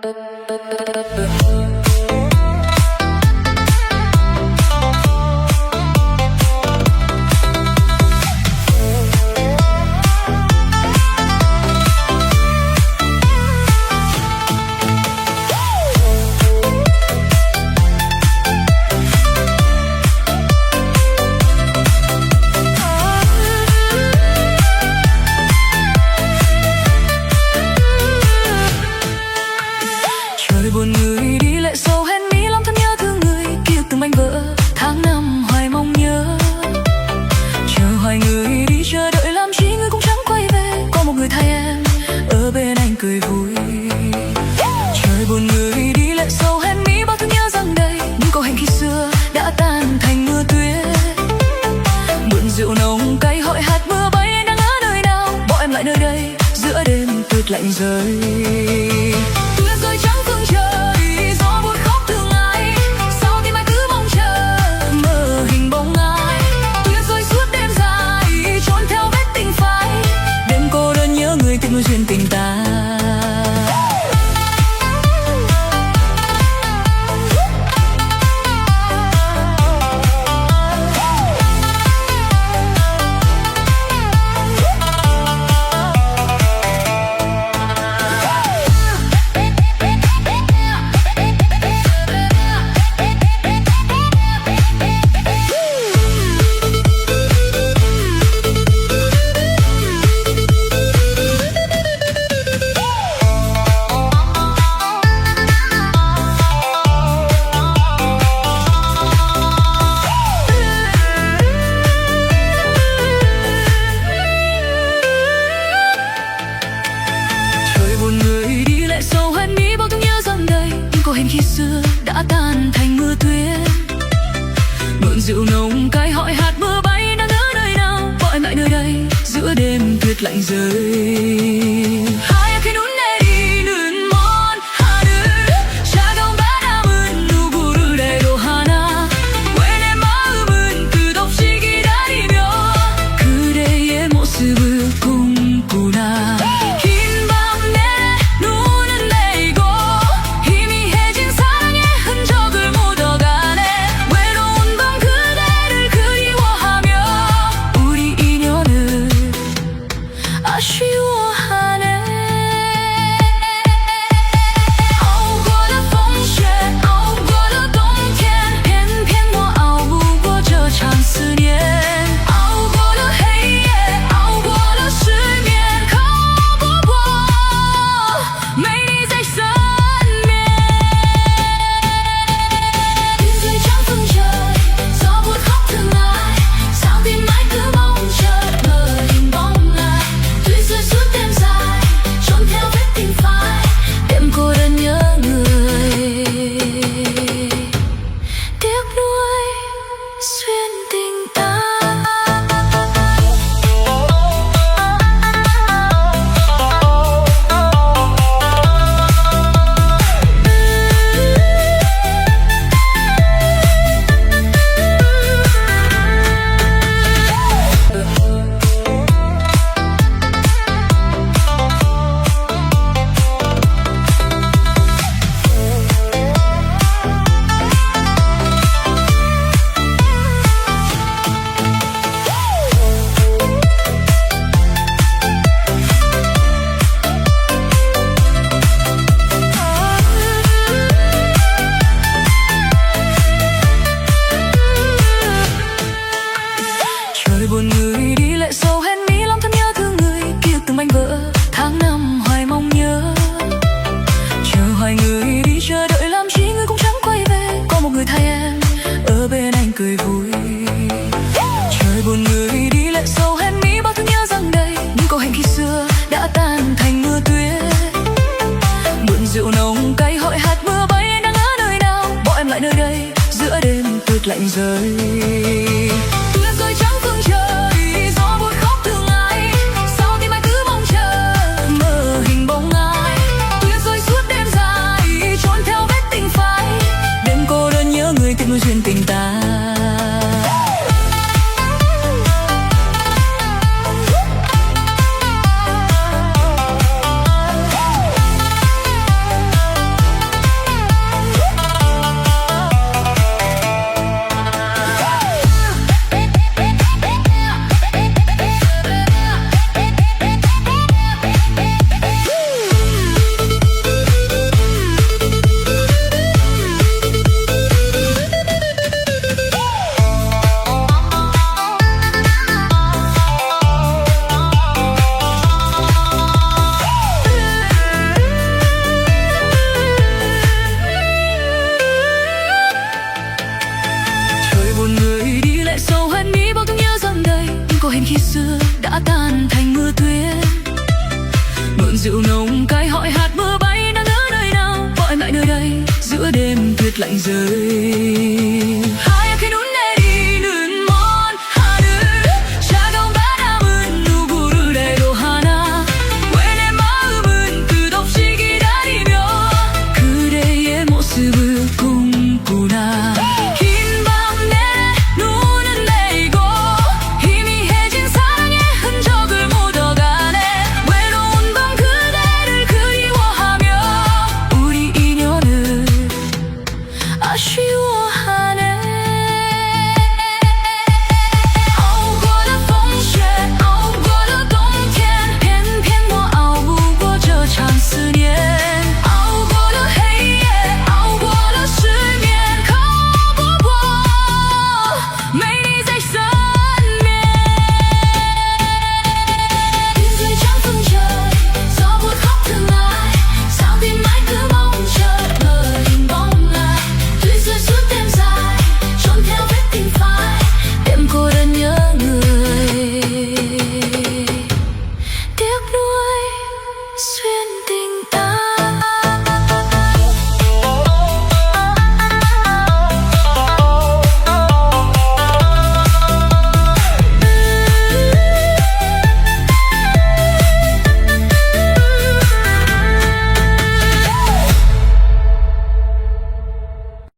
Trời buồn người đi lệ sâu hen mi lòng thân nhớ thương người ký ức từng mảnh vỡ tháng năm hoài mong nhớ. Chờ hoài người đi chờ đợi làm chi người cũng chẳng quay về, có một người thay em ở bên anh cười vui. Trời buồn người đi lệ sâu hen mi bao thương nhớ rằng đây những câu hẹn khi xưa đã tan thành mưa tuyết. Mượn rượu nồng cay hội hạt mưa bay anh đang ở nơi nào, bỏ em lại nơi đây giữa đêm tuyết lạnh rơi. Nuôi duyên tình ta. Khi xưa đã tan thành mưa tuyết, mượn rượu nồng cay hỏi hạt mưa bay đang ở nơi nào, bỏ em lại nơi đây giữa đêm tuyết lạnh rơi. Lạnh rơi tuyết rơi trắng phương trời, gió buốt khóc thương ai, sao tim anh cứ mong chờ mơ hình bóng ai. Tuyết rơi suốt đêm dài trốn theo vết tình phai, đêm cô đơn nhớ người tiếc nuối duyên tình ta. rơi